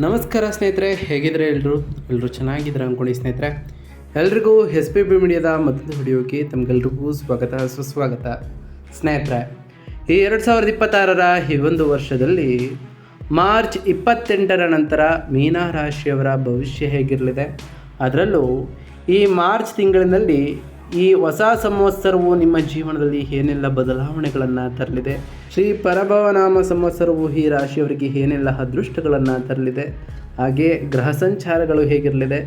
ನಮಸ್ಕಾರ ಸ್ನೇಹಿತರೆ, ಹೇಗಿದ್ರೆ ಎಲ್ಲರೂ ಚೆನ್ನಾಗಿದ್ದಾರೆ ಅಂದ್ಕೊಂಡು ಸ್ನೇಹಿತರೆ. ಎಲ್ರಿಗೂ SPB ಮೀಡಿಯಾದ ಮತ್ತೊಂದು ವಿಡಿಯೋಗೆ ತಮಗೆಲ್ರಿಗೂ ಸುಸ್ವಾಗತ. ಸ್ನೇಹಿತರೆ, ಈ 2026ರ ಈ ಒಂದು ವರ್ಷದಲ್ಲಿ ಮಾರ್ಚ್ 28ರ ನಂತರ ಮೀನ ರಾಶಿಯವರ ಭವಿಷ್ಯ ಹೇಗಿರಲಿದೆ, ಅದರಲ್ಲೂ ಈ ಮಾರ್ಚ್ ತಿಂಗಳಿನಲ್ಲಿ ಈ ಹೊಸ ಸಂವತ್ಸರವು ನಿಮ್ಮ ಜೀವನದಲ್ಲಿ ಏನೆಲ್ಲ ಬದಲಾವಣೆಗಳನ್ನು ತರಲಿದೆ, ಶ್ರೀ ಪರಭವನಾಮ ಸಂವತ್ಸರವು ಈ ರಾಶಿಯವರಿಗೆ ಏನೆಲ್ಲ ಅದೃಷ್ಟಗಳನ್ನು ತರಲಿದೆ, ಹಾಗೆ ಗ್ರಹ ಸಂಚಾರಗಳು ಹೇಗಿರಲಿದೆ,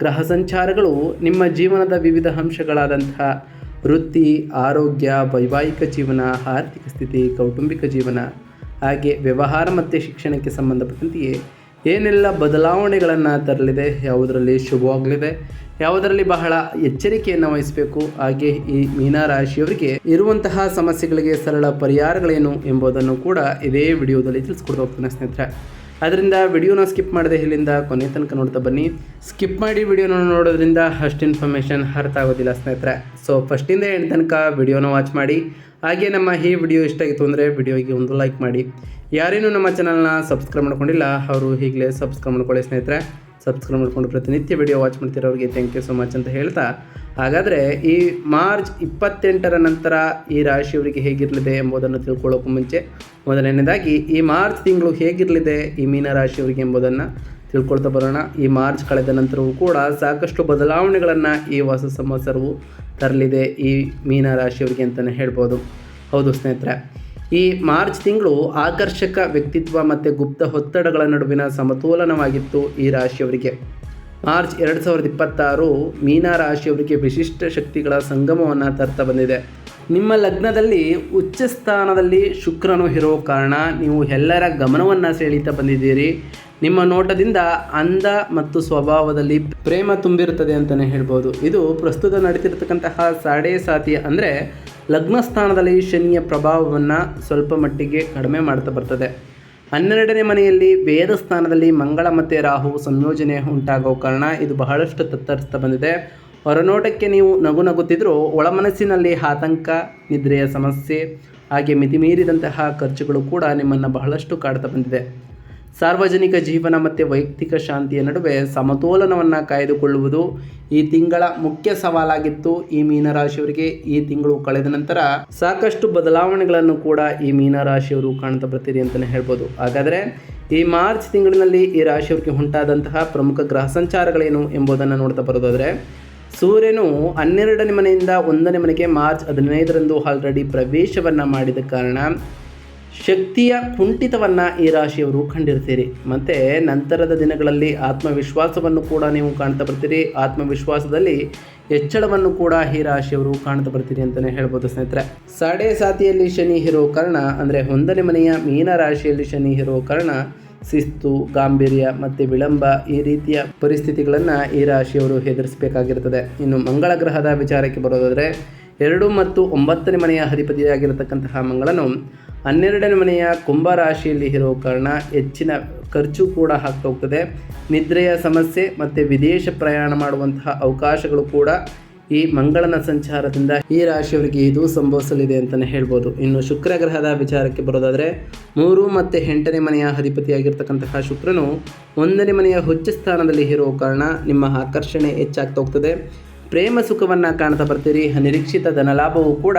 ಗ್ರಹ ಸಂಚಾರಗಳು ನಿಮ್ಮ ಜೀವನದ ವಿವಿಧ ಅಂಶಗಳಾದಂತಹ ವೃತ್ತಿ, ಆರೋಗ್ಯ, ವೈವಾಹಿಕ ಜೀವನ, ಆರ್ಥಿಕ ಸ್ಥಿತಿ, ಕೌಟುಂಬಿಕ ಜೀವನ, ಹಾಗೆ ವ್ಯವಹಾರ ಮತ್ತು ಶಿಕ್ಷಣಕ್ಕೆ ಸಂಬಂಧಪಟ್ಟಂತೆಯೇ ಏನೆಲ್ಲ ಬದಲಾವಣೆಗಳನ್ನು ತರಲಿದೆ, ಯಾವುದರಲ್ಲಿ ಶುಭವಾಗಲಿದೆ, ಯಾವುದರಲ್ಲಿ ಬಹಳ ಎಚ್ಚರಿಕೆಯನ್ನು ವಹಿಸಬೇಕು, ಹಾಗೆ ಈ ಮೀನ ರಾಶಿಯವರಿಗೆ ಇರುವಂತಹ ಸಮಸ್ಯೆಗಳಿಗೆ ಸರಳ ಪರಿಹಾರಗಳೇನು ಎಂಬುದನ್ನು ಕೂಡ ಇದೇ ವಿಡಿಯೋದಲ್ಲಿ ತಿಳಿಸ್ಕೊಡ್ತಾ ಹೋಗ್ತಾನೆ ಸ್ನೇಹಿತರೆ. ಅದರಿಂದ ವಿಡಿಯೋನ ಸ್ಕಿಪ್ ಮಾಡದೆ ಇಲ್ಲಿಂದ ಕೊನೆ ತನಕ ನೋಡ್ತಾ ಬನ್ನಿ. ಸ್ಕಿಪ್ ಮಾಡಿ ವಿಡಿಯೋನ ನೋಡೋದ್ರಿಂದ ಅಷ್ಟು ಇನ್ಫಾರ್ಮೇಷನ್ ಅರ್ಥ ಆಗೋದಿಲ್ಲ ಸ್ನೇಹಿತರೆ. ಸೊ ಫಸ್ಟಿಂದ ಎಂಡ್ ತನಕ ವಿಡಿಯೋನ ವಾಚ್ ಮಾಡಿ. ಹಾಗೆ ನಮ್ಮ ಈ ವಿಡಿಯೋ ಇಷ್ಟ ಆಗಿತ್ತು ಅಂದರೆ ವಿಡಿಯೋಗೆ ಒಂದು ಲೈಕ್ ಮಾಡಿ. ಯಾರೇನೂ ನಮ್ಮ ಚಾನಲ್ನ ಸಬ್ಸ್ಕ್ರೈಬ್ ಮಾಡ್ಕೊಂಡಿಲ್ಲ ಅವರು ಈಗಲೇ ಸಬ್ಸ್ಕ್ರೈಬ್ ಮಾಡ್ಕೊಳ್ಳಿ ಸ್ನೇಹಿತರೆ. ಸಬ್ಸ್ಕ್ರೈಬ್ ಮಾಡ್ಕೊಂಡು ಪ್ರತಿನಿತ್ಯ ವಿಡಿಯೋ ವಾಚ್ ಮಾಡ್ತಿರೋರಿಗೆ ಥ್ಯಾಂಕ್ ಯು ಸೊ ಮಚ್ ಅಂತ ಹೇಳ್ತಾ, ಹಾಗಾದರೆ ಈ ಮಾರ್ಚ್ 28ರ ನಂತರ ಈ ರಾಶಿಯವರಿಗೆ ಹೇಗಿರಲಿದೆ ಎಂಬುದನ್ನು ತಿಳ್ಕೊಳ್ಳೋಕ್ಕೂ ಮುಂಚೆ ಮೊದಲನೇದಾಗಿ ಈ ಮಾರ್ಚ್ ತಿಂಗಳು ಹೇಗಿರಲಿದೆ ಈ ಮೀನ ರಾಶಿಯವರಿಗೆ ಎಂಬುದನ್ನು ತಿಳ್ಕೊಳ್ತಾ ಬರೋಣ. ಈ ಮಾರ್ಚ್ ಕಳೆದ ನಂತರವೂ ಕೂಡ ಸಾಕಷ್ಟು ಬದಲಾವಣೆಗಳನ್ನು ಈ ಹೊಸ ಸಂವತ್ಸರವು ತರಲಿದೆ ಈ ಮೀನ ರಾಶಿಯವರಿಗೆ ಅಂತಲೇ ಹೇಳ್ಬೋದು. ಹೌದು ಸ್ನೇಹಿತರೆ, ಈ ಮಾರ್ಚ್ ತಿಂಗಳು ಆಕರ್ಷಕ ವ್ಯಕ್ತಿತ್ವ ಮತ್ತು ಗುಪ್ತ ಒತ್ತಡಗಳ ನಡುವಿನ ಸಮತೋಲನವಾಗಿತ್ತು ಈ ರಾಶಿಯವರಿಗೆ. ಮಾರ್ಚ್ 2026 ಮೀನ ರಾಶಿಯವರಿಗೆ ವಿಶಿಷ್ಟ ಶಕ್ತಿಗಳ ಸಂಗಮವನ್ನು ತರ್ತಾ ಬಂದಿದೆ. ನಿಮ್ಮ ಲಗ್ನದಲ್ಲಿ ಉಚ್ಚ ಸ್ಥಾನದಲ್ಲಿ ಶುಕ್ರನು ಇರೋ ಕಾರಣ ನೀವು ಎಲ್ಲರ ಗಮನವನ್ನು ಸೆಳೀತಾ ಬಂದಿದ್ದೀರಿ. ನಿಮ್ಮ ನೋಟದಿಂದ ಅಂದ ಮತ್ತು ಸ್ವಭಾವದಲ್ಲಿ ಪ್ರೇಮ ತುಂಬಿರುತ್ತದೆ ಅಂತಲೇ ಹೇಳ್ಬೋದು. ಇದು ಪ್ರಸ್ತುತ ನಡೀತಿರ್ತಕ್ಕಂತಹ ಸಾಡೆ ಸಾತಿ ಅಂದರೆ ಲಗ್ನ ಸ್ಥಾನದಲ್ಲಿ ಶನಿಯ ಪ್ರಭಾವವನ್ನು ಸ್ವಲ್ಪ ಮಟ್ಟಿಗೆ ಕಡಿಮೆ ಮಾಡ್ತಾ ಬರ್ತದೆ. 12ನೇ ಮನೆಯಲ್ಲಿ ವೇದ ಸ್ಥಾನದಲ್ಲಿ ಮಂಗಳ ಮತ್ತು ರಾಹು ಸಂಯೋಜನೆ ಉಂಟಾಗೋ ಕಾರಣ ಇದು ಬಹಳಷ್ಟು ತತ್ತರಿಸ್ತಾ ಬಂದಿದೆ. ಹೊರನೋಟಕ್ಕೆ ನೀವು ನಗುತ್ತಿದ್ದರೂ ಒಳಮನಸ್ಸಿನಲ್ಲಿ ಆತಂಕ, ನಿದ್ರೆಯ ಸಮಸ್ಯೆ, ಹಾಗೆ ಮಿತಿಮೀರಿದಂತಹ ಖರ್ಚುಗಳು ಕೂಡ ನಿಮ್ಮನ್ನು ಬಹಳಷ್ಟು ಕಾಡ್ತಾ ಬಂದಿದೆ. ಸಾರ್ವಜನಿಕ ಜೀವನ ಮತ್ತು ವೈಯಕ್ತಿಕ ಶಾಂತಿಯ ನಡುವೆ ಸಮತೋಲನವನ್ನು ಕಾಯ್ದುಕೊಳ್ಳುವುದು ಈ ತಿಂಗಳ ಮುಖ್ಯ ಸವಾಲಾಗಿತ್ತು ಈ ಮೀನರಾಶಿಯವರಿಗೆ. ಈ ತಿಂಗಳು ಕಳೆದ ನಂತರ ಸಾಕಷ್ಟು ಬದಲಾವಣೆಗಳನ್ನು ಕೂಡ ಈ ಮೀನರಾಶಿಯವರು ಕಾಣ್ತಾ ಬರ್ತೀರಿ ಅಂತಲೇ ಹೇಳ್ಬೋದು. ಹಾಗಾದರೆ ಈ ಮಾರ್ಚ್ ತಿಂಗಳಿನಲ್ಲಿ ಈ ರಾಶಿಯವರಿಗೆ ಉಂಟಾದಂತಹ ಪ್ರಮುಖ ಗ್ರಹ ಸಂಚಾರಗಳೇನು ಎಂಬುದನ್ನು ನೋಡ್ತಾ ಬರೋದಾದರೆ, ಸೂರ್ಯನು 12ನೇ ಮನೆಯಿಂದ 1ನೇ ಮನೆಗೆ ಮಾರ್ಚ್ 15ರಂದು ಆಲ್ರೆಡಿ ಪ್ರವೇಶವನ್ನು ಮಾಡಿದ ಕಾರಣ ಶಕ್ತಿಯ ಕುಂಠಿತವನ್ನು ಈ ರಾಶಿಯವರು ಕಂಡಿರ್ತೀರಿ. ಮತ್ತು ನಂತರದ ದಿನಗಳಲ್ಲಿ ಆತ್ಮವಿಶ್ವಾಸವನ್ನು ಕೂಡ ನೀವು ಕಾಣ್ತಾ ಬರ್ತೀರಿ. ಆತ್ಮವಿಶ್ವಾಸದಲ್ಲಿ ಹೆಚ್ಚಳವನ್ನು ಕೂಡ ಈ ರಾಶಿಯವರು ಕಾಣ್ತಾ ಬರ್ತೀರಿ ಅಂತಲೇ ಹೇಳ್ಬೋದು ಸ್ನೇಹಿತರೆ. ಸಾಡೆ ಸಾತಿಯಲ್ಲಿ ಶನಿ ಇರೋ ಕಾರಣ ಅಂದರೆ 1ನೇ ಮನೆಯ ಮೀನ ರಾಶಿಯಲ್ಲಿ ಶನಿ ಇರೋ ಕಾರಣ ಶಿಸ್ತು, ಗಾಂಭೀರ್ಯ ಮತ್ತು ವಿಳಂಬ ಈ ರೀತಿಯ ಪರಿಸ್ಥಿತಿಗಳನ್ನು ಈ ರಾಶಿಯವರು ಎದುರಿಸಬೇಕಾಗಿರ್ತದೆ. ಇನ್ನು ಮಂಗಳ ಗ್ರಹದ ವಿಚಾರಕ್ಕೆ ಬರೋದಾದರೆ 2 ಮತ್ತು 9ನೇ ಮನೆಯ ಅಧಿಪತಿಯಾಗಿರತಕ್ಕಂತಹ ಮಂಗಳನು 12ನೇ ಮನೆಯ ಕುಂಭ ರಾಶಿಯಲ್ಲಿ ಇರೋ ಕಾರಣ ಹೆಚ್ಚಿನ ಖರ್ಚು ಕೂಡ ಆಗ್ತಾ ಹೋಗ್ತದೆ. ನಿದ್ರೆಯ ಸಮಸ್ಯೆ ಮತ್ತು ವಿದೇಶ ಪ್ರಯಾಣ ಮಾಡುವಂತಹ ಅವಕಾಶಗಳು ಕೂಡ ಈ ಮಂಗಳನ ಸಂಚಾರದಿಂದ ಈ ರಾಶಿಯವರಿಗೆ ಇದು ಸಂಭವಿಸಲಿದೆ ಅಂತಲೇ ಹೇಳ್ಬೋದು. ಇನ್ನು ಶುಕ್ರ ಗ್ರಹದ ವಿಚಾರಕ್ಕೆ ಬರೋದಾದರೆ 3 ಮತ್ತು 8ನೇ ಮನೆಯ ಅಧಿಪತಿಯಾಗಿರ್ತಕ್ಕಂತಹ ಶುಕ್ರನು 1ನೇ ಮನೆಯ ಉಚ್ಚ ಸ್ಥಾನದಲ್ಲಿ ಇರೋ ಕಾರಣ ನಿಮ್ಮ ಆಕರ್ಷಣೆ ಹೆಚ್ಚಾಗ್ತಾ ಹೋಗ್ತದೆ. ಪ್ರೇಮ ಸುಖವನ್ನು ಕಾಣ್ತಾ ಬರ್ತೀರಿ. ಅನಿರೀಕ್ಷಿತ ಧನಲಾಭವೂ ಕೂಡ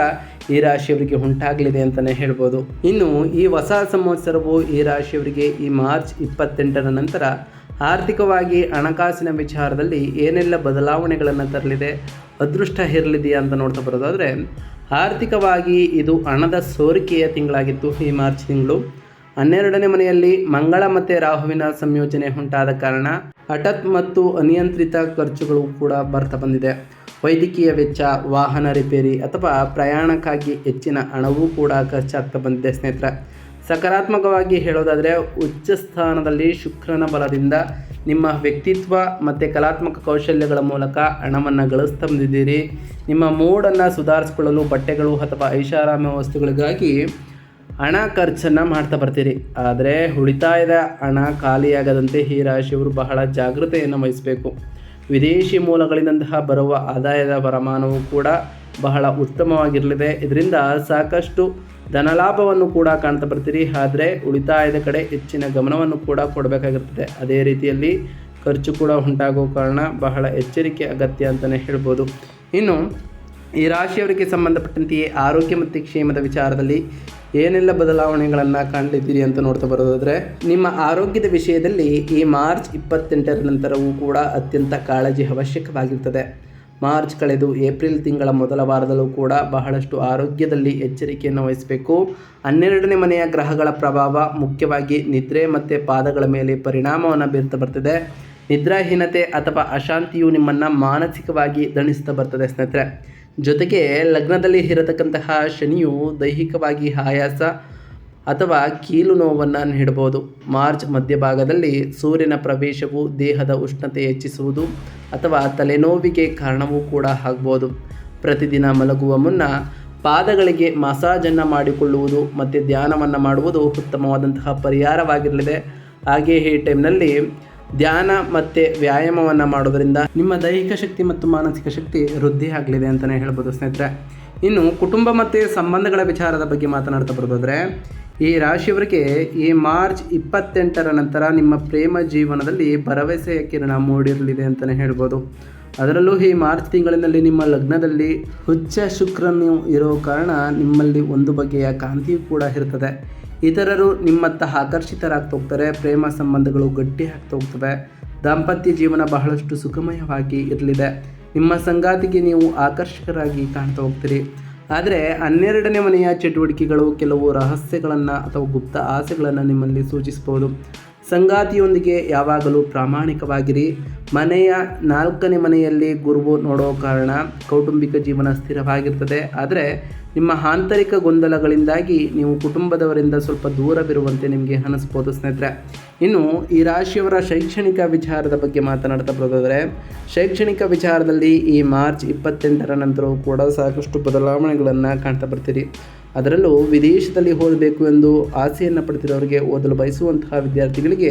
ಈ ರಾಶಿಯವರಿಗೆ ಉಂಟಾಗಲಿದೆ ಅಂತಲೇ ಹೇಳ್ಬೋದು. ಇನ್ನು ಈ ಹೊಸ ಸಂವತ್ಸರವು ಈ ರಾಶಿಯವರಿಗೆ ಈ ಮಾರ್ಚ್ 28ರ ನಂತರ ಆರ್ಥಿಕವಾಗಿ ಹಣಕಾಸಿನ ವಿಚಾರದಲ್ಲಿ ಏನೆಲ್ಲ ಬದಲಾವಣೆಗಳನ್ನು ತರಲಿದೆ, ಅದೃಷ್ಟ ಇರಲಿದೆಯಾ ಅಂತ ನೋಡ್ತಾ ಬರೋದಾದರೆ, ಆರ್ಥಿಕವಾಗಿ ಇದು ಹಣದ ಸೋರಿಕೆಯ ತಿಂಗಳಾಗಿತ್ತು ಈ ಮಾರ್ಚ್ ತಿಂಗಳು. 12ನೇ ಮನೆಯಲ್ಲಿ ಮಂಗಳ ಮತ್ತು ರಾಹುವಿನ ಸಂಯೋಜನೆ ಉಂಟಾದ ಕಾರಣ ಹಠಾತ್ ಮತ್ತು ಅನಿಯಂತ್ರಿತ ಖರ್ಚುಗಳು ಕೂಡ ಬರ್ತಾ ಬಂದಿದೆ. ವೈದ್ಯಕೀಯ ವೆಚ್ಚ, ವಾಹನ ರಿಪೇರಿ ಅಥವಾ ಪ್ರಯಾಣಕ್ಕಾಗಿ ಹೆಚ್ಚಿನ ಹಣವೂ ಕೂಡ ಖರ್ಚಾಗ್ತಾ ಬಂದಿದೆ ಸ್ನೇಹಿತರೆ. ಸಕಾರಾತ್ಮಕವಾಗಿ ಹೇಳೋದಾದರೆ ಉಚ್ಚ ಸ್ಥಾನದಲ್ಲಿ ಶುಕ್ರನ ಬಲದಿಂದ ನಿಮ್ಮ ವ್ಯಕ್ತಿತ್ವ ಮತ್ತು ಕಲಾತ್ಮಕ ಕೌಶಲ್ಯಗಳ ಮೂಲಕ ಹಣವನ್ನು ಗಳಿಸ್ತಾ ಬಂದಿದ್ದೀರಿ. ನಿಮ್ಮ ಮೂಡನ್ನು ಸುಧಾರಿಸಿಕೊಳ್ಳಲು ಬಟ್ಟೆಗಳು ಅಥವಾ ಐಷಾರಾಮ್ಯ ವಸ್ತುಗಳಿಗಾಗಿ ಹಣ ಖರ್ಚನ್ನು ಮಾಡ್ತಾ ಬರ್ತೀರಿ. ಆದರೆ ಉಳಿತಾಯದ ಹಣ ಖಾಲಿಯಾಗದಂತೆ ಈ ರಾಶಿಯವರು ಬಹಳ ಜಾಗೃತೆಯನ್ನು ವಹಿಸಬೇಕು. ವಿದೇಶಿ ಮೂಲಗಳಿಂದಂತಹ ಬರುವ ಆದಾಯದ ವರಮಾನವು ಕೂಡ ಬಹಳ ಉತ್ತಮವಾಗಿರಲಿದೆ. ಇದರಿಂದ ಸಾಕಷ್ಟು ಧನಲಾಭವನ್ನು ಕೂಡ ಕಾಣ್ತಾ ಬರ್ತೀರಿ. ಆದರೆ ಉಳಿತಾಯದ ಕಡೆ ಹೆಚ್ಚಿನ ಗಮನವನ್ನು ಕೂಡ ಕೊಡಬೇಕಾಗಿರ್ತದೆ. ಅದೇ ರೀತಿಯಲ್ಲಿ ಖರ್ಚು ಕೂಡ ಉಂಟಾಗೋ ಕಾರಣ ಬಹಳ ಎಚ್ಚರಿಕೆ ಅಗತ್ಯ ಅಂತಲೇ ಹೇಳ್ಬೋದು. ಇನ್ನು ಈ ರಾಶಿಯವರಿಗೆ ಸಂಬಂಧಪಟ್ಟಂತೆಯೇ ಆರೋಗ್ಯ ಮತ್ತು ಕ್ಷೇಮದ ವಿಚಾರದಲ್ಲಿ ಏನೆಲ್ಲ ಬದಲಾವಣೆಗಳನ್ನು ಕಾಣಲಿದ್ದೀರಿ ಅಂತ ನೋಡ್ತಾ ಬರೋದಾದರೆ, ನಿಮ್ಮ ಆರೋಗ್ಯದ ವಿಷಯದಲ್ಲಿ ಈ ಮಾರ್ಚ್ 28ರ ನಂತರವೂ ಕೂಡ ಅತ್ಯಂತ ಕಾಳಜಿ ಅವಶ್ಯಕವಾಗಿರ್ತದೆ. ಮಾರ್ಚ್ ಕಳೆದು ಏಪ್ರಿಲ್ ತಿಂಗಳ ಮೊದಲ ವಾರದಲ್ಲೂ ಕೂಡ ಬಹಳಷ್ಟು ಆರೋಗ್ಯದಲ್ಲಿ ಎಚ್ಚರಿಕೆಯನ್ನು ವಹಿಸಬೇಕು. 12ನೇ ಮನೆಯ ಗ್ರಹಗಳ ಪ್ರಭಾವ ಮುಖ್ಯವಾಗಿ ನಿದ್ರೆ ಮತ್ತು ಪಾದಗಳ ಮೇಲೆ ಪರಿಣಾಮವನ್ನು ಬೀರ್ತಾ ಬರ್ತದೆ. ನಿದ್ರಾಹೀನತೆ ಅಥವಾ ಅಶಾಂತಿಯು ನಿಮ್ಮನ್ನು ಮಾನಸಿಕವಾಗಿ ದಣಿಸ್ತಾ ಬರ್ತದೆ ಸ್ನೇಹಿತರೆ. ಜೊತೆಗೆ ಲಗ್ನದಲ್ಲಿ ಇರತಕ್ಕಂತಹ ಶನಿಯು ದೈಹಿಕವಾಗಿ ಆಯಾಸ ಅಥವಾ ಕೀಲು ನೋವನ್ನು ನೀಡಬಹುದು. ಮಾರ್ಚ್ ಮಧ್ಯಭಾಗದಲ್ಲಿ ಸೂರ್ಯನ ಪ್ರವೇಶವು ದೇಹದ ಉಷ್ಣತೆ ಹೆಚ್ಚಿಸುವುದು ಅಥವಾ ತಲೆನೋವಿಗೆ ಕಾರಣವೂ ಕೂಡ ಆಗ್ಬೋದು. ಪ್ರತಿದಿನ ಮಲಗುವ ಮುನ್ನ ಪಾದಗಳಿಗೆ ಮಸಾಜನ್ನು ಮಾಡಿಕೊಳ್ಳುವುದು ಮತ್ತು ಧ್ಯಾನವನ್ನು ಮಾಡುವುದು ಉತ್ತಮವಾದಂತಹ ಪರಿಹಾರವಾಗಿರಲಿದೆ. ಹಾಗೆಯೇ ಈ ಟೈಮ್ನಲ್ಲಿ ಧ್ಯಾನ ಮತ್ತು ವ್ಯಾಯಾಮವನ್ನು ಮಾಡೋದರಿಂದ ನಿಮ್ಮ ದೈಹಿಕ ಶಕ್ತಿ ಮತ್ತು ಮಾನಸಿಕ ಶಕ್ತಿ ವೃದ್ಧಿ ಆಗಲಿದೆ ಅಂತಲೇ ಹೇಳ್ಬೋದು ಸ್ನೇಹಿತರೆ. ಇನ್ನು ಕುಟುಂಬ ಮತ್ತು ಸಂಬಂಧಗಳ ವಿಚಾರದ ಬಗ್ಗೆ ಮಾತನಾಡ್ತಾ ಬರೋದಾದರೆ, ಈ ರಾಶಿಯವರಿಗೆ ಈ ಮಾರ್ಚ್ 28ರ ನಂತರ ನಿಮ್ಮ ಪ್ರೇಮ ಜೀವನದಲ್ಲಿ ಭರವಸೆಯ ಕಿರಣ ಮೂಡಿರಲಿದೆ ಅಂತಲೇ ಹೇಳ್ಬೋದು. ಅದರಲ್ಲೂ ಈ ಮಾರ್ಚ್ ತಿಂಗಳಿನಲ್ಲಿ ನಿಮ್ಮ ಲಗ್ನದಲ್ಲಿ ಉಚ್ಚ ಶುಕ್ರನು ಇರೋ ಕಾರಣ ನಿಮ್ಮಲ್ಲಿ ಒಂದು ಬಗೆಯ ಕಾಂತಿಯೂ ಕೂಡ ಇರ್ತದೆ. ಇತರರು ನಿಮ್ಮತ್ತ ಆಕರ್ಷಿತರಾಗ್ತಾ ಹೋಗ್ತಾರೆ. ಪ್ರೇಮ ಸಂಬಂಧಗಳು ಗಟ್ಟಿ ಆಗ್ತಾ ಹೋಗ್ತವೆ. ದಾಂಪತ್ಯ ಜೀವನ ಬಹಳಷ್ಟು ಸುಖಮಯವಾಗಿ ಇರಲಿದೆ. ನಿಮ್ಮ ಸಂಗಾತಿಗೆ ನೀವು ಆಕರ್ಷಕರಾಗಿ ಕಾಣ್ತಾ ಹೋಗ್ತೀರಿ. ಆದರೆ 12ನೇ ಮನೆಯ ಚಟುವಟಿಕೆಗಳು ಕೆಲವು ರಹಸ್ಯಗಳನ್ನು ಅಥವಾ ಗುಪ್ತ ಆಸೆಗಳನ್ನು ನಿಮ್ಮಲ್ಲಿ ಸೂಚಿಸಬಹುದು. ಸಂಗಾತಿಯೊಂದಿಗೆ ಯಾವಾಗಲೂ ಪ್ರಾಮಾಣಿಕವಾಗಿರಿ. ಮನೆಯ 4ನೇ ಮನೆಯಲ್ಲಿ ಗುರುವು ನೋಡೋ ಕಾರಣ ಕೌಟುಂಬಿಕ ಜೀವನ ಸ್ಥಿರವಾಗಿರ್ತದೆ. ಆದರೆ ನಿಮ್ಮ ಆಂತರಿಕ ಗೊಂದಲಗಳಿಂದಾಗಿ ನೀವು ಕುಟುಂಬದವರಿಂದ ಸ್ವಲ್ಪ ದೂರವಿರುವಂತೆ ನಿಮಗೆ ಅನಿಸ್ಬೋದು ಸ್ನೇಹಿತರೆ. ಇನ್ನು ಈ ರಾಶಿಯವರ ಶೈಕ್ಷಣಿಕ ವಿಚಾರದ ಬಗ್ಗೆ ಮಾತನಾಡ್ತಾ ಬರೋದಾದರೆ, ಶೈಕ್ಷಣಿಕ ವಿಚಾರದಲ್ಲಿ ಈ ಮಾರ್ಚ್ 28ರ ನಂತರವೂ ಕೂಡ ಸಾಕಷ್ಟು ಬದಲಾವಣೆಗಳನ್ನು ಕಾಣ್ತಾ ಬರ್ತೀರಿ. ಅದರಲ್ಲೂ ವಿದೇಶದಲ್ಲಿ ಓದಬೇಕು ಎಂದು ಆಸೆಯನ್ನು ಪಡ್ತಿರೋರಿಗೆ, ಓದಲು ಬಯಸುವಂತಹ ವಿದ್ಯಾರ್ಥಿಗಳಿಗೆ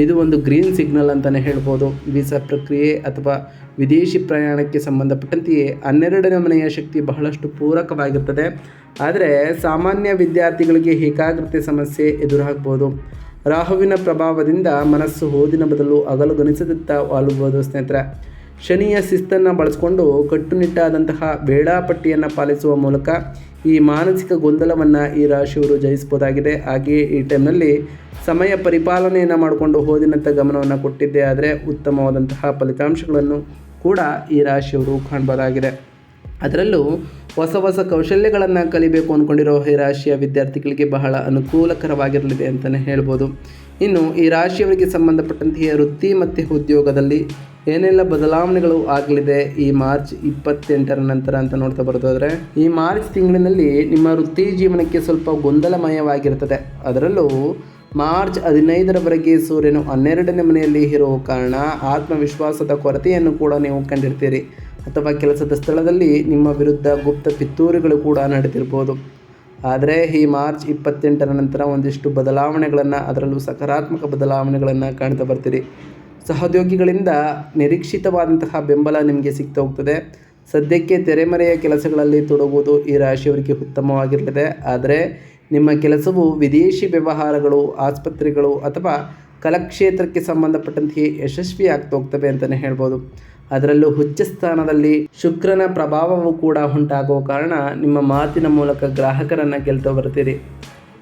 ಇದು ಒಂದು ಗ್ರೀನ್ ಸಿಗ್ನಲ್ ಅಂತಲೇ ಹೇಳ್ಬೋದು. ವೀಸಾ ಪ್ರಕ್ರಿಯೆ ಅಥವಾ ವಿದೇಶಿ ಪ್ರಯಾಣಕ್ಕೆ ಸಂಬಂಧಪಟ್ಟಂತೆಯೇ 12ನೇ ಮನೆಯ ಶಕ್ತಿ ಬಹಳಷ್ಟು ಪೂರಕವಾಗಿರ್ತದೆ. ಆದರೆ ಸಾಮಾನ್ಯ ವಿದ್ಯಾರ್ಥಿಗಳಿಗೆ ಏಕಾಗ್ರತೆ ಸಮಸ್ಯೆ ಎದುರಾಗ್ಬೋದು. ರಾಹುವಿನ ಪ್ರಭಾವದಿಂದ ಮನಸ್ಸು ಓದಿನ ಬದಲು ಅಗಲುಗಣಿಸದಿತ್ತ ವಾಲುವುದು ಸ್ನೇಹಿತರೆ. ಶನಿಯ ಶಿಸ್ತನ್ನು ಬಳಸಿಕೊಂಡು ಕಟ್ಟುನಿಟ್ಟಾದಂತಹ ವೇಳಾಪಟ್ಟಿಯನ್ನು ಪಾಲಿಸುವ ಮೂಲಕ ಈ ಮಾನಸಿಕ ಗೊಂದಲವನ್ನು ಈ ರಾಶಿಯವರು ಜಯಿಸಬಹುದಾಗಿದೆ. ಹಾಗೆಯೇ ಈ ಟೈಮ್ನಲ್ಲಿ ಸಮಯ ಪರಿಪಾಲನೆಯನ್ನು ಮಾಡಿಕೊಂಡು ಓದಿನತ್ತ ಗಮನವನ್ನು ಕೊಟ್ಟಿದ್ದೇ ಆದರೆ ಉತ್ತಮವಾದಂತಹ ಫಲಿತಾಂಶಗಳನ್ನು ಕೂಡ ಈ ರಾಶಿಯವರು ಕಾಣಬಹುದಾಗಿದೆ. ಅದರಲ್ಲೂ ಹೊಸ ಹೊಸ ಕೌಶಲ್ಯಗಳನ್ನು ಕಲಿಬೇಕು ಅಂದ್ಕೊಂಡಿರೋ ಈ ರಾಶಿಯ ವಿದ್ಯಾರ್ಥಿಗಳಿಗೆ ಬಹಳ ಅನುಕೂಲಕರವಾಗಿರಲಿದೆ ಅಂತಲೇ ಹೇಳ್ಬೋದು. ಇನ್ನು ಈ ರಾಶಿಯವರಿಗೆ ಸಂಬಂಧಪಟ್ಟಂತೆಯೇ ವೃತ್ತಿ ಮತ್ತು ಉದ್ಯೋಗದಲ್ಲಿ ಏನೆಲ್ಲ ಬದಲಾವಣೆಗಳು ಆಗಲಿದೆ ಈ ಮಾರ್ಚ್ 28ರ ನಂತರ ಅಂತ ನೋಡ್ತಾ ಬರೋದಾದರೆ, ಈ ಮಾರ್ಚ್ ತಿಂಗಳಿನಲ್ಲಿ ನಿಮ್ಮ ವೃತ್ತಿ ಜೀವನಕ್ಕೆ ಸ್ವಲ್ಪ ಗೊಂದಲಮಯವಾಗಿರ್ತದೆ. ಅದರಲ್ಲೂ ಮಾರ್ಚ್ 15ರವರೆಗೆ ಸೂರ್ಯನು 12ನೇ ಮನೆಯಲ್ಲಿ ಇರೋ ಕಾರಣ ಆತ್ಮವಿಶ್ವಾಸದ ಕೊರತೆಯನ್ನು ಕೂಡ ನೀವು ಕಂಡಿರ್ತೀರಿ. ಅಥವಾ ಕೆಲಸದ ಸ್ಥಳದಲ್ಲಿ ನಿಮ್ಮ ವಿರುದ್ಧ ಗುಪ್ತ ಪಿತ್ತೂರಿಗಳು ಕೂಡ ನಡೆದಿರ್ಬೋದು. ಆದರೆ ಈ ಮಾರ್ಚ್ 28ರ ನಂತರ ಒಂದಿಷ್ಟು ಬದಲಾವಣೆಗಳನ್ನು, ಅದರಲ್ಲೂ ಸಕಾರಾತ್ಮಕ ಬದಲಾವಣೆಗಳನ್ನು ಕಾಣ್ತಾ ಬರ್ತೀರಿ. ಸಹೋದ್ಯೋಗಿಗಳಿಂದ ನಿರೀಕ್ಷಿತವಾದಂತಹ ಬೆಂಬಲ ನಿಮಗೆ ಸಿಗ್ತಾ ಹೋಗ್ತದೆ. ಸದ್ಯಕ್ಕೆ ತೆರೆಮರೆಯ ಕೆಲಸಗಳಲ್ಲಿ ತೊಡಗುವುದು ಈ ರಾಶಿಯವರಿಗೆ ಉತ್ತಮವಾಗಿರಲಿದೆ. ಆದರೆ ನಿಮ್ಮ ಕೆಲಸವು ವಿದೇಶಿ ವ್ಯವಹಾರಗಳು, ಆಸ್ಪತ್ರೆಗಳು ಅಥವಾ ಕಲಾಕ್ಷೇತ್ರಕ್ಕೆ ಸಂಬಂಧಪಟ್ಟಂತೆ ಯಶಸ್ವಿ ಆಗ್ತಾ ಹೋಗ್ತವೆ ಅಂತಲೇ ಹೇಳ್ಬೋದು. ಅದರಲ್ಲೂ ಉಚ್ಚ ಸ್ಥಾನದಲ್ಲಿ ಶುಕ್ರನ ಪ್ರಭಾವವು ಕೂಡ ಉಂಟಾಗುವ ಕಾರಣ ನಿಮ್ಮ ಮಾತಿನ ಮೂಲಕ ಗ್ರಾಹಕರನ್ನು ಗೆಲ್ತಾ ಬರ್ತೀರಿ.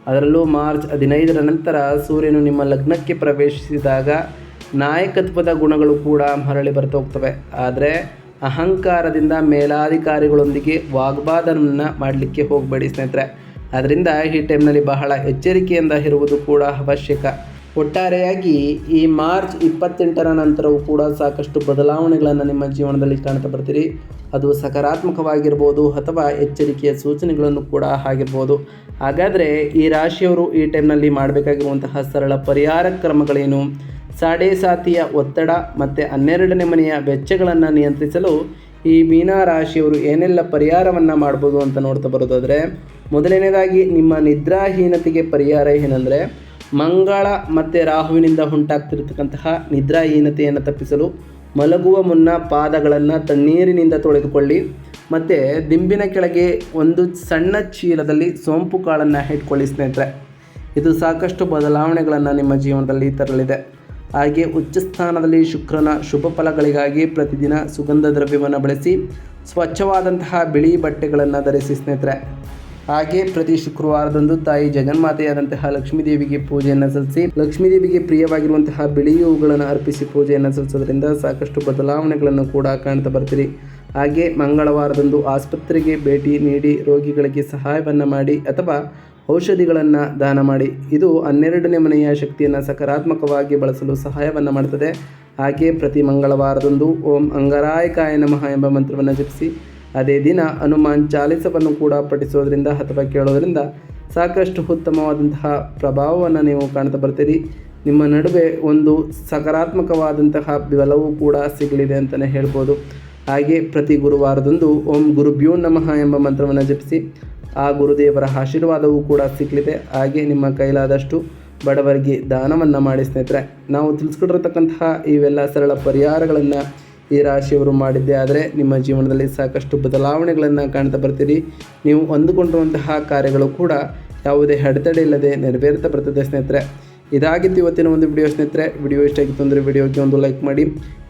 ಅದರಲ್ಲೂ ಮಾರ್ಚ್ 15ರ ನಂತರ ಸೂರ್ಯನು ನಿಮ್ಮ ಲಗ್ನಕ್ಕೆ ಪ್ರವೇಶಿಸಿದಾಗ ನಾಯಕತ್ವದ ಗುಣಗಳು ಕೂಡ ಮರಳಿ ಬರ್ತಾ ಹೋಗ್ತವೆ. ಆದರೆ ಅಹಂಕಾರದಿಂದ ಮೇಲಾಧಿಕಾರಿಗಳೊಂದಿಗೆ ವಾಗ್ವಾದವನ್ನು ಮಾಡಲಿಕ್ಕೆ ಹೋಗಬೇಡಿ ಸ್ನೇಹಿತರೆ. ಅದರಿಂದ ಈ ಟೈಮ್ನಲ್ಲಿ ಬಹಳ ಎಚ್ಚರಿಕೆಯಿಂದ ಇರುವುದು ಕೂಡ ಅವಶ್ಯಕ. ಒಟ್ಟಾರೆಯಾಗಿ ಈ ಮಾರ್ಚ್ 28ರ ನಂತರವೂ ಕೂಡ ಸಾಕಷ್ಟು ಬದಲಾವಣೆಗಳನ್ನು ನಿಮ್ಮ ಜೀವನದಲ್ಲಿ ಕಾಣ್ತಾ ಬರ್ತೀರಿ. ಅದು ಸಕಾರಾತ್ಮಕವಾಗಿರ್ಬೋದು ಅಥವಾ ಎಚ್ಚರಿಕೆಯ ಸೂಚನೆಗಳನ್ನು ಕೂಡ ಆಗಿರ್ಬೋದು. ಹಾಗಾದರೆ ಈ ರಾಶಿಯವರು ಈ ಟೈಮ್ನಲ್ಲಿ ಮಾಡಬೇಕಾಗಿರುವಂತಹ ಸರಳ ಪರಿಹಾರ ಕ್ರಮಗಳೇನು? ಸಾಡೆ ಸಾತಿಯ ಒತ್ತಡ ಮತ್ತು 12ನೇ ಮನೆಯ ವೆಚ್ಚಗಳನ್ನು ನಿಯಂತ್ರಿಸಲು ಈ ಮೀನ ರಾಶಿಯವರು ಏನೆಲ್ಲ ಪರಿಹಾರವನ್ನು ಮಾಡ್ಬೋದು ಅಂತ ನೋಡ್ತಾ ಬರೋದಾದರೆ, ಮೊದಲನೇದಾಗಿ ನಿಮ್ಮ ನಿದ್ರಾಹೀನತೆಗೆ ಪರಿಹಾರ ಏನಂದರೆ, ಮಂಗಳ ಮತ್ತು ರಾಹುವಿನಿಂದ ಉಂಟಾಗ್ತಿರ್ತಕ್ಕಂತಹ ನಿದ್ರಾಹೀನತೆಯನ್ನು ತಪ್ಪಿಸಲು ಮಲಗುವ ಮುನ್ನ ಪಾದಗಳನ್ನು ತಣ್ಣೀರಿನಿಂದ ತೊಳೆದುಕೊಳ್ಳಿ. ಮತ್ತು ದಿಂಬಿನ ಕೆಳಗೆ ಒಂದು ಸಣ್ಣ ಚೀಲದಲ್ಲಿ ಸೋಂಪು ಕಾಳನ್ನು ಇಟ್ಕೊಳ್ಳಿ ಸ್ನೇಹಿತರೆ. ಇದು ಸಾಕಷ್ಟು ಬದಲಾವಣೆಗಳನ್ನು ನಿಮ್ಮ ಜೀವನದಲ್ಲಿ ತರಲಿದೆ. ಹಾಗೆ ಉಚ್ಚ ಸ್ಥಾನದಲ್ಲಿ ಶುಕ್ರನ ಶುಭ ಫಲಗಳಿಗಾಗಿ ಪ್ರತಿದಿನ ಸುಗಂಧ ದ್ರವ್ಯವನ್ನು ಬಳಸಿ ಸ್ವಚ್ಛವಾದಂತಹ ಬಿಳಿ ಬಟ್ಟೆಗಳನ್ನು ಧರಿಸಿ ಸ್ನೇಹಿತರೆ. ಹಾಗೆ ಪ್ರತಿ ಶುಕ್ರವಾರದಂದು ತಾಯಿ ಜಗನ್ಮಾತೆಯಾದಂತಹ ಲಕ್ಷ್ಮೀದೇವಿಗೆ ಪೂಜೆಯನ್ನು ಸಲ್ಲಿಸಿ, ಲಕ್ಷ್ಮೀದೇವಿಗೆ ಪ್ರಿಯವಾಗಿರುವಂತಹ ಬಿಳಿ ಹೂಗಳನ್ನು ಅರ್ಪಿಸಿ ಪೂಜೆಯನ್ನು ಸಲ್ಲಿಸೋದ್ರಿಂದ ಸಾಕಷ್ಟು ಬದಲಾವಣೆಗಳನ್ನು ಕೂಡ ಕಾಣ್ತಾ ಬರ್ತೀರಿ. ಹಾಗೆ ಮಂಗಳವಾರದಂದು ಆಸ್ಪತ್ರೆಗೆ ಭೇಟಿ ನೀಡಿ ರೋಗಿಗಳಿಗೆ ಸಹಾಯವನ್ನು ಮಾಡಿ ಅಥವಾ ಔಷಧಿಗಳನ್ನು ದಾನ ಮಾಡಿ. ಇದು 12ನೇ ಮನೆಯ ಶಕ್ತಿಯನ್ನು ಸಕಾರಾತ್ಮಕವಾಗಿ ಬಳಸಲು ಸಹಾಯವನ್ನು ಮಾಡುತ್ತದೆ. ಹಾಗೆ ಪ್ರತಿ ಮಂಗಳವಾರದಂದು ಓಂ ಅಂಗರಾಯಕಾಯ ನಮಃ ಎಂಬ ಮಂತ್ರವನ್ನು ಜಪಿಸಿ ಅದೇ ದಿನ ಹನುಮಾನ್ ಚಾಲಿಸವನ್ನು ಕೂಡ ಪಠಿಸೋದ್ರಿಂದ ಅಥವಾ ಕೇಳೋದ್ರಿಂದ ಸಾಕಷ್ಟು ಉತ್ತಮವಾದಂತಹ ಪ್ರಭಾವವನ್ನು ನೀವು ಕಾಣ್ತಾ ಬರ್ತೀರಿ. ನಿಮ್ಮ ನಡುವೆ ಒಂದು ಸಕಾರಾತ್ಮಕವಾದಂತಹ ಬಲವೂ ಕೂಡ ಸಿಗಲಿದೆ ಅಂತಲೇ ಹೇಳ್ಬೋದು. ಹಾಗೆ ಪ್ರತಿ ಗುರುವಾರದಂದು ಓಂ ಗುರುಭ್ಯೋ ನಮಃ ಎಂಬ ಮಂತ್ರವನ್ನು ಜಪಿಸಿ ಆ ಗುರುದೇವರ ಆಶೀರ್ವಾದವೂ ಕೂಡ ಸಿಗಲಿದೆ. ಹಾಗೆ ನಿಮ್ಮ ಕೈಲಾದಷ್ಟು ಬಡವರಿಗೆ ದಾನವನ್ನು ಮಾಡಿ ಸ್ನೇಹಿತರೆ. ನಾವು ತಿಳಿಸ್ಕೊಟ್ಟಿರತಕ್ಕಂತಹ ಇವೆಲ್ಲ ಸರಳ ಪರಿಹಾರಗಳನ್ನು ಈ ರಾಶಿಯವರು ಮಾಡಿದ್ದೆ ಆದರೆ ನಿಮ್ಮ ಜೀವನದಲ್ಲಿ ಸಾಕಷ್ಟು ಬದಲಾವಣೆಗಳನ್ನು ಕಾಣ್ತಾ ಬರ್ತೀರಿ. ನೀವು ಅಂದುಕೊಂಡಿರುವಂತಹ ಕಾರ್ಯಗಳು ಕೂಡ ಯಾವುದೇ ಅಡೆತಡೆ ಇಲ್ಲದೆ ನೆರವೇರ್ತಾ ಬರ್ತದೆ ಸ್ನೇಹಿತರೆ. ಇದಾಗಿತ್ತು ಇವತ್ತಿನ ಒಂದು ವಿಡಿಯೋ ಸ್ನೇಹಿತರೆ. ವಿಡಿಯೋ ಇಷ್ಟ ಆಗಿತ್ತು ಅಂದರೆ ವಿಡಿಯೋಗೆ ಒಂದು ಲೈಕ್ ಮಾಡಿ.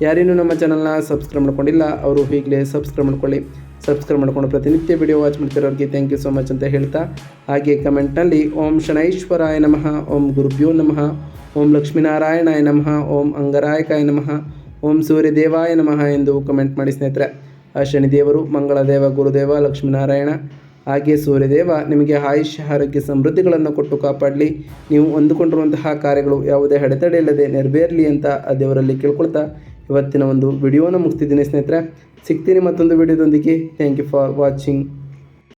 ಯಾರೇನೂ ನಮ್ಮ ಚಾನಲ್ನ ಸಬ್ಸ್ಕ್ರೈಬ್ ಮಾಡ್ಕೊಂಡಿಲ್ಲ ಅವರು ಈಗಲೇ ಸಬ್ಸ್ಕ್ರೈಬ್ ಮಾಡ್ಕೊಳ್ಳಿ. ಸಬ್ಸ್ಕ್ರೈಬ್ ಮಾಡ್ಕೊಂಡು ಪ್ರತಿನಿತ್ಯ ವಿಡಿಯೋ ವಾಚ್ ಮಾಡ್ತಿರೋರಿಗೆ ಥ್ಯಾಂಕ್ ಯು ಸೋ ಮಚ್ ಅಂತ ಹೇಳ್ತಾ, ಹಾಗೆ ಕಮೆಂಟ್ನಲ್ಲಿ ಓಂ ಶನೈಶ್ವರಾಯ ನಮಃ, ಓಂ ಗುರುಭ್ಯೋ ನಮಃ, ಓಂ ಲಕ್ಷ್ಮೀನಾರಾಯಣಾಯ ನಮಃ, ಓಂ ಅಂಗರಾಯಕಾಯ ನಮಃ, ಓಂ ಸೂರ್ಯದೇವಾಯ ನಮಃ ಎಂದು ಕಮೆಂಟ್ ಮಾಡಿ ಸ್ನೇಹಿತರೆ. ಆ ಶನಿದೇವರು, ಮಂಗಳದೇವ, ಗುರುದೇವ, ಲಕ್ಷ್ಮೀನಾರಾಯಣ ಹಾಗೆ ಸೂರ್ಯದೇವ ನಿಮಗೆ ಆಯುಷ್ಯ ಆರೋಗ್ಯ ಸಮೃದ್ಧಿಗಳನ್ನು ಕೊಟ್ಟು ಕಾಪಾಡಲಿ. ನೀವು ಅಂದುಕೊಂಡಿರುವಂತಹ ಕಾರ್ಯಗಳು ಯಾವುದೇ ಅಡೆತಡೆ ಇಲ್ಲದೆ ನೆರವೇರಲಿ ಅಂತ ಆ ದೇವರಲ್ಲಿ ಕೇಳ್ಕೊಳ್ತಾ ಇವತ್ತಿನ ಒಂದು ವಿಡಿಯೋನ ಮುಗಿಸ್ತಿದ್ದೀನಿ ಸ್ನೇಹಿತರೆ. ಸಿಗ್ತೀನಿ ಮತ್ತೊಂದು ವಿಡಿಯೋದೊಂದಿಗೆ. Thank you for watching.